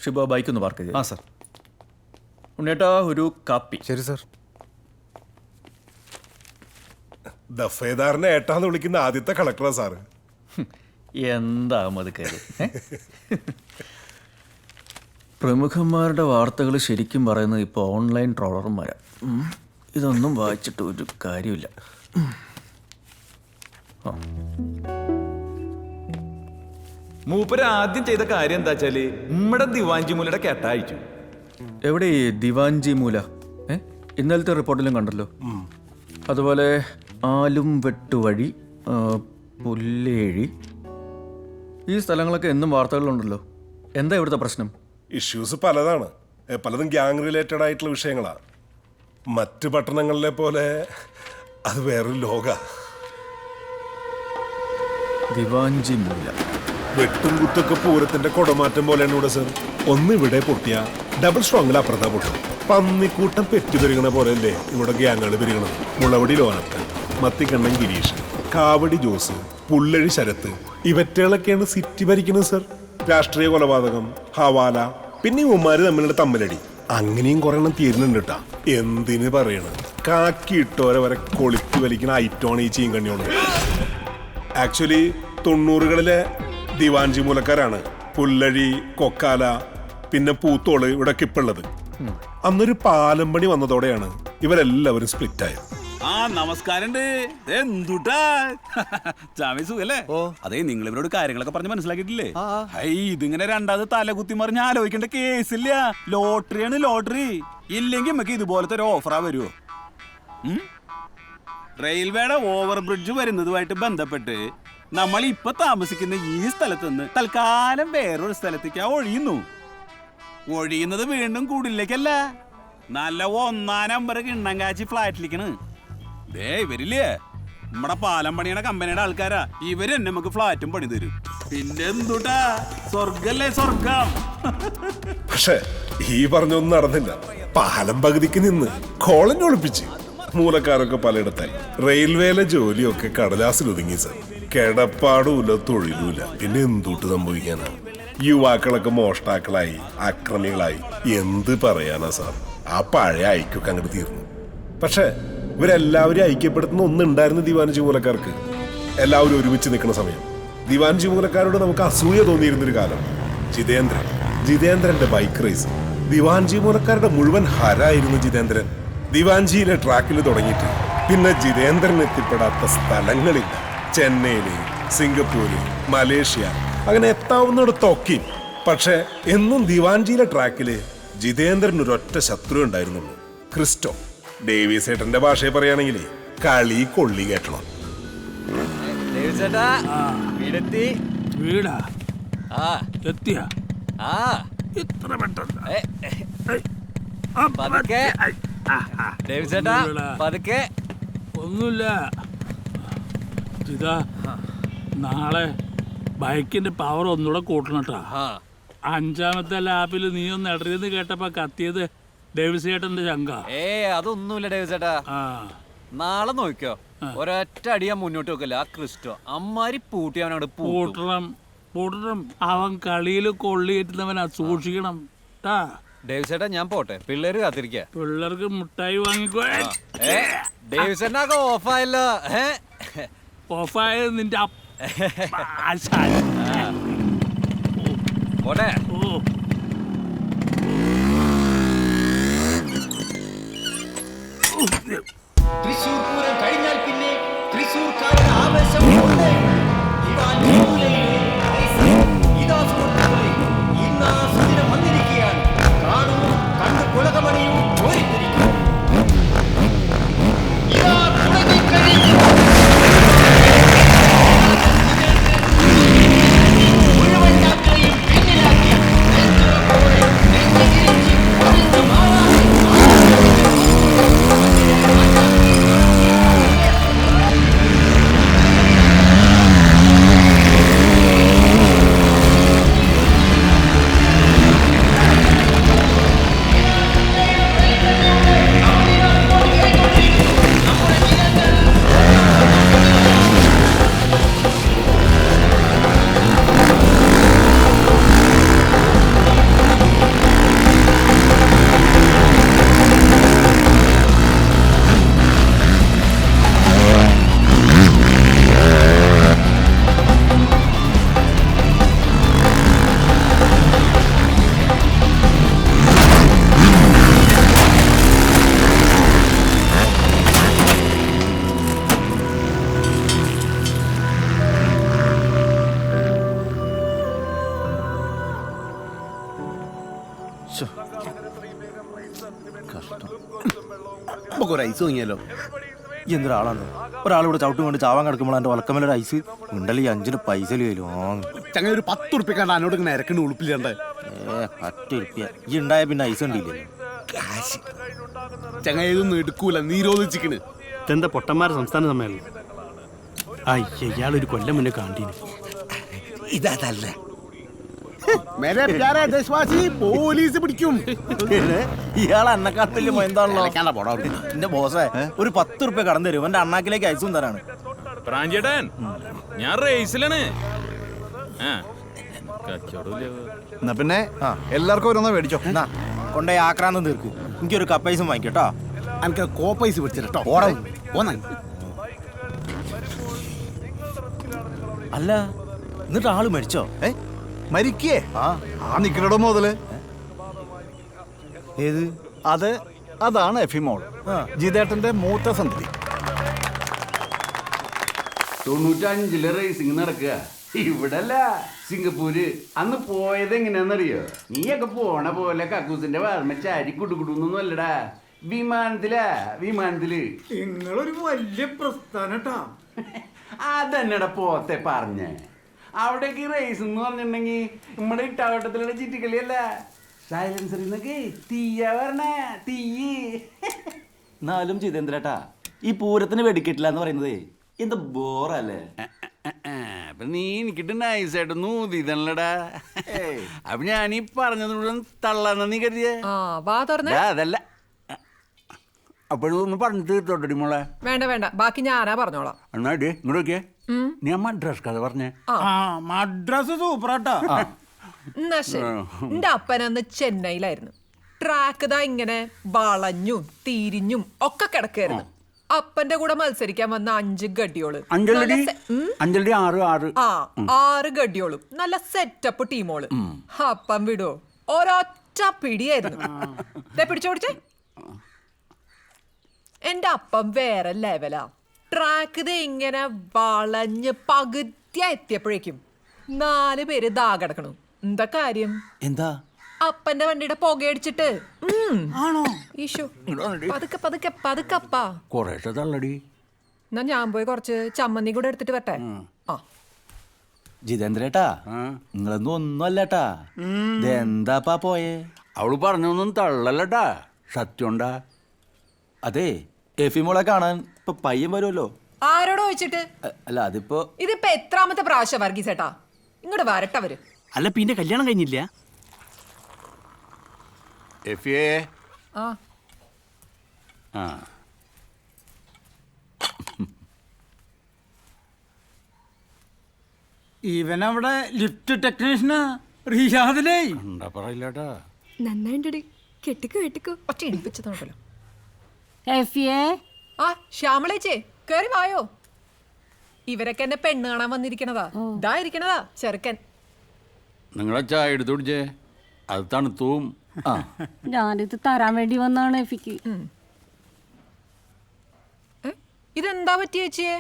Shiba bike ഒന്ന് park ചെയ്തു. Sir. ഉണ്ണേട്ടാ ഒരു കാപ്പി. ശരി സർ. ദഫേദാറിനെ ഏട്ടാന്ന് വിളിക്കുന്ന ആദ്യത്തെ കളക്ടറാ സാറ്. എന്താ അത് കയറി. പ്രമുഖന്മാരുടെ വാർത്തകൾ ശരിക്കും പറയുന്നത് ഇപ്പോൾ ഓൺലൈൻ ട്രോളർമാരാ. ഇതൊന്നും വായിച്ചിട്ട് ഒരു കാര്യമില്ല. മൂപ്പര് ആദ്യം ചെയ്ത കാര്യം എന്താ വെച്ചാല് നമ്മുടെ ദിവാഞ്ചി മൂലയുടെ കെട്ട അയച്ചു. എവിടെ ഈ ദിവാഞ്ചി മൂല? ഇന്നലത്തെ റിപ്പോർട്ടിലും കണ്ടല്ലോ. അതുപോലെ ആലും വെട്ടുവഴി, പുല്ലേഴി, ഈ സ്ഥലങ്ങളൊക്കെ എന്നും വാർത്തകളിലുണ്ടല്ലോ. എന്താ ഇവിടുത്തെ പ്രശ്നം? ഇഷ്യൂസ് പലതാണ്, പലതും ഗ്യാങ് റിലേറ്റഡ് ആയിട്ടുള്ള വിഷയങ്ങളാണ്. മറ്റ് പട്ടണങ്ങളിലെ പോലെ അത് വേറൊരു ലോക. ദിവാഞ്ചി മൂല വെട്ടും കുത്തൊക്കെ പൂരത്തിന്റെ കൊടമാറ്റം പോലെയാണ് ഇവിടെ സർ. ഒന്ന് ഇവിടെ പൊട്ടിയ ഡബിൾ സ്ട്രോങ്ങിൽ അപ്പുറത്താ പൊട്ടും. പന്നിക്കൂട്ടം പെറ്റു പെരുകണ പോലെയല്ലേ ഇവിടെ ഗ്യാങ്ങുകൾ പെരുകണത്. മുളവടി ലോനപ്പൻ, മത്തിക്കണ്ണൻ ഗിരീഷ്, കാവടി ജോസ്, പുല്ലഴി ശരത്ത്, ഇവറ്റകളൊക്കെയാണ് സിറ്റി ഭരിക്കുന്നത് സർ. രാഷ്ട്രീയ കൊലപാതകം, ഹവാല, പിന്നെ ഉമ്മാര് തമ്മിലുള്ള തമ്മിലടി, അങ്ങനെയും കുറെ എണ്ണം തീരുന്നുണ്ട് കേട്ടാ. എന്തിന് പറയണത്, കാക്കിയിട്ടോരെ വരെ കൊളുത്തി വലിക്കുന്ന ഐറ്റോണ് ഈ ചീങ്കണ്ണിയോട്. ആക്ച്വലി 90കളിലെ ദിവാഞ്ചി മൂലക്കാരാണ് പുല്ലഴി, കൊക്കാല, പിന്നെ പൂത്തോള് ഇവിടെ കിപ്പുള്ളത്. അന്നൊരു പാലം പണി വന്നതോടെയാണ് ഇവരെല്ലാവരും സ്പ്ലിറ്റ് ആയത്. നമസ്കാരണ്ട്. എന്തുട്ടാ ചാമി സുഖല്ലേ? അതെ, നിങ്ങൾ ഇവരോട് കാര്യങ്ങളൊക്കെ പറഞ്ഞ് മനസ്സിലാക്കിയിട്ടില്ലേ? ഇതിങ്ങനെ രണ്ടാമത് തലകുത്തി മറിഞ്ഞ് ആലോചിക്കേണ്ട കേസില്ല. ലോട്ടറിയാണ് ലോട്ടറി. ഇല്ലെങ്കിൽ നമുക്ക് ഇതുപോലത്തെ ഒരു ഓഫറാ വരുമോ? റെയിൽവേയുടെ ഓവർ ബ്രിഡ്ജ് വരുന്നതുമായിട്ട് ബന്ധപ്പെട്ട് നമ്മൾ ഇപ്പൊ താമസിക്കുന്ന ഈ സ്ഥലത്ത് നിന്ന് തൽക്കാലം വേറൊരു സ്ഥലത്തേക്ക് ഒഴിയുന്നത് വീണ്ടും കൂടിലേക്കല്ല, നല്ല 1-ാം നമ്പർ കിണ്ണം കാച്ചി ഫ്ലാറ്റിലേക്കാണ്. ഇവരില്ലേ നമ്മടെ പാലം പണിയണ കമ്പനിയുടെ ആൾക്കാരാ. ഇവര് തന്നെ നമുക്ക് ഫ്ലാറ്റും പണി തരും. പിന്നെ എന്തുട്ടാ, സ്വർഗല്ലേ സ്വർഗം. പക്ഷെ ഈ പറഞ്ഞൊന്നും നടന്നില്ല. പാലം പകുതിക്ക് നിന്ന് കോളനി ഒളിപ്പിച്ച് മൂലക്കാരൊക്കെ പലയിടത്തായി. റെയിൽവേയിലെ ജോലിയൊക്കെ കടലാസിൽ ഒതുങ്ങി സർ. കിടപ്പാടുമില്ല, തൊഴിലുമില്ല. പിന്നെ എന്തുട്ട് സംഭവിക്കാനാണ്? യുവാക്കളൊക്കെ മോഷ്ടാക്കളായി, അക്രമികളായി. എന്ത് പറയാനാ സാർ? ആ പഴയ ഐക്യൊക്കെ അങ്ങോട്ട് തീർന്നു. പക്ഷെ ഇവരെല്ലാവരും ഐക്യപ്പെടുത്തുന്ന ഒന്നുണ്ടായിരുന്നു ദിവാൻജി മൂലക്കാർക്ക്. എല്ലാവരും ഒരുമിച്ച് നിൽക്കുന്ന സമയം ദിവാൻജി മൂലക്കാരോട് നമുക്ക് അസൂയ തോന്നിയിരുന്നൊരു കാലം. ജിതേന്ദ്രന്റെ ബൈക്ക് റേസ്. ദിവാൻജി മൂലക്കാരുടെ മുഴുവൻ ഹരായിരുന്നു ജിതേന്ദ്രൻ. ദിവാൻജിയിലെ ട്രാക്കിൽ തുടങ്ങിയിട്ട് പിന്നെ ജിതേന്ദ്രൻ എത്തിപ്പെടാത്ത സ്ഥലങ്ങളില്ല. ചെന്നൈയില്, സിംഗപ്പൂര്, മലേഷ്യ, അങ്ങനെ എത്താവുന്നിടത്തൊക്കെ. പക്ഷെ എന്നും ദിവാൻജിയിലെ ട്രാക്കില് ജിതേന്ദ്രൻ ഒരൊറ്റ ശത്രു ഉണ്ടായിരുന്നുള്ളൂ, ക്രിസ്റ്റോ. ഡേവിസ് ഏട്ടന്റെ ഭാഷയെ പറയുകയാണെങ്കിൽ കളി കൊള്ളി കേട്ടണം. വീടാ എത്തിയ ഇത്ര പെട്ടെന്ന് ഒന്നുമില്ല. ഇതാ നാളെ ബൈക്കിന്റെ പവർ ഒന്നുകൂടെ കൂട്ടണട്ടാ. 5ാമത്തെ ലാപ്പിൽ നീ ഒന്ന് ഇടറിയെന്ന് കേട്ടപ്പോ കത്തിയത് ഡേവിസ് ചേട്ടന്റെ ചങ്ക. അതൊന്നുമില്ല ഡേവിസ് ചേട്ടാ. നാളെ നോക്കിയോ, ഒരൊറ്റ അടിയാൻ മുന്നോട്ട് വെക്കല്ല. ആ ക്രിസ്റ്റോ അമ്മാരി പൂട്ടിയവനോട് പൂട്ടണം. അവൻ കളിയിൽ കൊള്ളിയേറ്റുന്നവനാ, സൂക്ഷിക്കണം. ഡേവിസ് ചേട്ടാ ഞാൻ പോട്ടെ, പിള്ളേര് കാത്തിരിക്ക. പിള്ളേർക്ക് മുട്ടായി വാങ്ങിക്കോ. ഡേവിസ് ചേട്ടനൊക്കെ ഓഫായല്ലോ. ഓഫായത് നിന്റെ പോട്ടെ. തൃശൂർ പൂരം കഴിഞ്ഞാൽ പിന്നെ തൃശൂർക്കാരുടെ ആവേശം വന്നിരിക്കുകയാണ്. കാണൂ, കണ്ട് പുളകമണിയും ഓരിത്തിരിക്കും. മുഴുവൻ യാത്രയും പിന്നിലാക്കി നമുക്ക് ഒരു ഐസ് വാങ്ങിയാലോ? എന്തൊരാളാണ് ഒരാളിവിടെ ചവിട്ടും കൊണ്ട് ചാവാൻ കിടക്കുമ്പോൾ എൻ്റെ ഒലക്കമല്ലൊരു ഐസ് ഉണ്ടല്ലേ 5 പൈസ കയ്യിലും ചങ്ങ ഒരു 10 ഉറുപ്പിക്കാണ്ട് എന്നോട് ഇങ്ങനെ ഇരക്കണ്ട് ഉളുപ്പില്ലണ്ടേ? 10 ഉറുപ്പ്യ ഈ ഉണ്ടായ പിന്നെ ഐസ് ഉണ്ടില്ലേ കാശ് ചങ്ങ ഇതൊന്നും എടുക്കൂല, നിരോധിച്ചിക്കണ്. ഇതെന്താ പൊട്ടന്മാരുടെ സംസ്ഥാന സമ്മേളനം? ഇയാളൊരു കൊല്ലം മുന്നേ കാണ്ടീന്. ഇതല്ല പോലീസ് പിടിക്കും. ഇയാൾ എന്നെക്കാട്ടില്ല എന്താണല്ലോ എന്റെ ബോസേ. ഒരു 10 ഉറുപ്പ്യ കടന്നു തരും എന്റെ അണ്ണാക്കിലേക്ക് ഐസും തരാണ്. പ്രാഞ്ചേട്ടൻ ഞാൻ റേസിലാണ്. എന്നാ പിന്നെ എല്ലാവർക്കും ഓരോന്നോ മേടിച്ചോ. എന്നാ കൊണ്ടേ ആക്രാന്തം തീർക്ക്. എനിക്കൊരു കപ്പൈസും വാങ്ങിക്കട്ടോ. എനിക്ക് കോപ്പൈസ് പിടിച്ചിട്ടോ. അല്ല എന്നിട്ട് ആള് മരിച്ചോ? മരിക്കേ? ആ നിക്കലടോ മുതല് ഏത്? അതാണ് എഫിമോൾ, ജിതേട്ടന്റെ മൂത്ത സന്ധി. 95 റേസിംഗ് നടക്കുക ഇവിടെ അല്ല, സിംഗപ്പൂര്. അന്ന് പോയത് എങ്ങനെയാന്നറിയോ? നീയൊക്കെ പോണ പോലെ കക്കൂസിന്റെ വാർമ ചാരി കുടുകുടുന്നൊന്നും അല്ലടാ, വിമാനത്തില്. നിങ്ങളൊരു വലിയ പ്രസ്ഥാനട്ടാ. അതെന്നടാ പോത്തെ പറഞ്ഞ. അവിടേക്ക് റേസ് എന്ന് പറഞ്ഞിട്ടുണ്ടെങ്കിൽ നമ്മുടെ ഇട്ടാവട്ടത്തിലുള്ള ചിറ്റിക്കളിയല്ല, സൈലൻസറിൽ നിന്നൊക്കെ തീയാ പറഞ്ഞ തീയ്. എന്നാലും ജിതേന്ദ്രേട്ടാ ഈ പൂരത്തിന് വെടിക്കിട്ടില്ല എന്ന് പറയുന്നത് എന്താ ബോറല്ലേ? അപ്പൊ നീ എനിക്കിട്ട് നൈസായിട്ട് നൂതിതല്ലടാ. അപ്പൊ ഞാനീ പറഞ്ഞത് മുഴുവൻ തള്ളാന്ന നീ കരുതിയേ? അതല്ല, അപ്പോഴും ഒന്ന് പറഞ്ഞു തീർത്തോട്ടി മോളെ. വേണ്ട വേണ്ട, ബാക്കി ഞാനാ പറഞ്ഞോളാം. എന്നാ ഡേ ഇങ്ങോട്ട് നോക്കിയേ, ഞാൻ മദ്രാസ് കഥ പറഞ്ഞേ. മദ്രാസ് സൂപ്പറാട്ടാ. എന്നാ ശരി. എന്റെ അപ്പനന്ന് ചെന്നൈയിലായിരുന്നു. ട്രാക്ക് ഇതാ ഇങ്ങനെ വളഞ്ഞും തിരിഞ്ഞും ഒക്കെ കിടക്കായിരുന്നു. അപ്പന്റെ കൂടെ മത്സരിക്കാൻ വന്ന 5 ഗഡിയോള്, 6 ഗഡിയോളും നല്ല സെറ്റപ്പ് ടീമോള്. അപ്പം വിടോ, ഒരൊറ്റ പിടിയായിരുന്നു. പിടിച്ചോ പിടിച്ചേ. എന്റെ അപ്പം വേറെ ലെവലാ. ട്രാക്ക് ഇത് ഇങ്ങനെ വളഞ്ഞ് പകുതിയാ എത്തിയപ്പോഴേക്കും 4 പേര് ദാ കിടക്കണു. എന്താ കാര്യം? എന്താ? അപ്പന്റെ വണ്ടിയുടെ പുകയടിച്ചിട്ട്. ആണോ? ഈശോ, പതുക്കെ പതുക്കെ പതുക്കപ്പാ. കൊറേശ്ശെ തള്ളടി. എന്നാ ഞാൻ പോയി കുറച്ച് ചമ്മന്തി കൂടെ എടുത്തിട്ട് വരട്ടെ. ജിതേന്ദ്രേട്ടാ നിങ്ങളൊന്നും ഒന്നും അല്ലട്ടാ. എന്താപ്പാ പോയേ? അവള് പറഞ്ഞൊന്നും തള്ളല്ലട്ടാ, സത്യണ്ടാ. അതെ, എഫിമോളെ കാണാൻ ഇപ്പൊ പയ്യൻ വരുമല്ലോ. ആരോട് ചോദിച്ചിട്ട്? അല്ല അതിപ്പോ ഇതിപ്പോ എത്രാമത്തെ പ്രാവശ്യം വർഗീസേട്ടാ? ഇങ്ങോട്ട് വരട്ടവര്. അല്ല പിന്നെ കല്യാണം കഴിഞ്ഞില്ല? എഫിയേ. ഇവനവിടെ ലിഫ്റ്റ് ടെക്നീഷ്യനാ റിയാദിലേ. എന്താ പറയില്ലാട്ടാ. നന്നായിണ്ടടി. കെട്ടിക്കോ കെട്ടിക്കോ. ഒറ്റ ഇടിപ്പിച്ചതോട്ടല്ലോ. ശ്യാമളേച്ചേ കേറി വായോ. ഇവരൊക്കെ എന്നെ പെണ്ണ് കാണാൻ വന്നിരിക്കണതാ. ഇതാ ഇരിക്കണതാ ചെറുക്കൻ. നിങ്ങളെ ചായ എടുത്തു കുടിച്ചേ, അത് തണുത്തും. ഞാനിത് തരാൻ വേണ്ടി വന്നാണ് എഫിക്ക്. ഇതെന്താ പറ്റിയ ചേച്ചിയെ?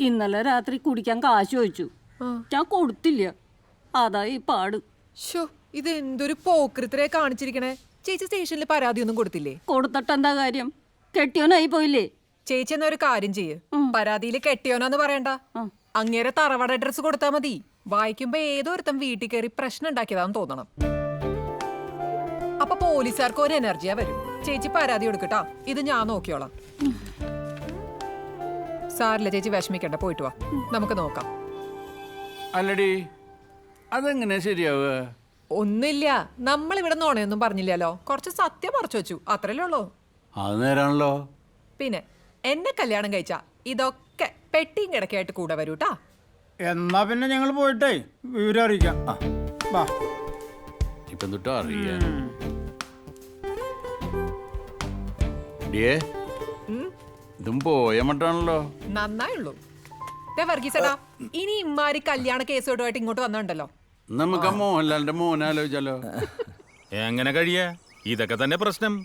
ഇന്നലെ രാത്രി കുടിക്കാൻ കാശ് ചോദിച്ചു, ഞാൻ കൊടുത്തില്ല. അതാ ഈ പാട്. ഷോ, ഇത് എന്തൊരു പോക്കൃത്തിരെ കാണിച്ചിരിക്കണേ. ചേച്ചി സ്റ്റേഷനിൽ പരാതി ഒന്നും കൊടുത്തില്ലേ? കൊടുത്തിട്ട് എന്താ കാര്യം? കെട്ടിയോനായി പോയില്ലേ? ചേച്ചി എന്നാ ഒരു കാര്യം ചെയ്യ്, പരാതിയിൽ കെട്ടിയോനാന്ന് പറയണ്ട, അങ്ങേരെ തറവാട് അഡ്രസ് കൊടുത്താ മതി. വായിക്കുമ്പോ ഏതോരുത്തം വീട്ടിൽ കയറി പ്രശ്നം ഉണ്ടാക്കിയതാന്ന് തോന്നണം. അപ്പൊ പോലീസുകാർക്ക് ഒരു എനർജിയാ വരും. ചേച്ചി പരാതി കൊടുക്കട്ടാ, ഇത് ഞാൻ നോക്കിയോളാം. സാറില്ല ചേച്ചി, വിഷമിക്കണ്ട, പോയിട്ട് വാ, നമുക്ക് നോക്കാം. അല്ലടി, അതെങ്ങനെ ശരിയാവുക? ഒന്നില്ല, നമ്മളിവിടെ നോണയൊന്നും പറഞ്ഞില്ലല്ലോ, കുറച്ച് സത്യം മറച്ചു വെച്ചു, അത്രല്ലേ ഉള്ളൂ. അത് നേരാണല്ലോ. പിന്നെ എന്നെ കല്യാണം കഴിച്ച ഇതൊക്കെ പെട്ടിയും കിടക്കായിട്ട് കൂടെ വരൂട്ടാ. എന്നാ പിന്നെ ഞങ്ങൾ പോയിട്ടേ വിവരം അറിയിക്കാം. ഇപ്പൊ തൊട്ടോ അറിയാ. ഇതും പോയ മട്ടാണല്ലോ. നന്നായുള്ളൂ. വർഗീസേട്ടാ, ഇനി ഇമ്മാരി കല്യാണ കേസുമായിട്ട് ഇങ്ങോട്ട് വന്നിട്ടുണ്ടല്ലോ, നമുക്ക് മോഹൻലാലിന്റെ മോനാലോചിച്ചാലോ? എങ്ങനെ കഴിയാ? ഇതൊക്കെ തന്നെ പ്രശ്നം.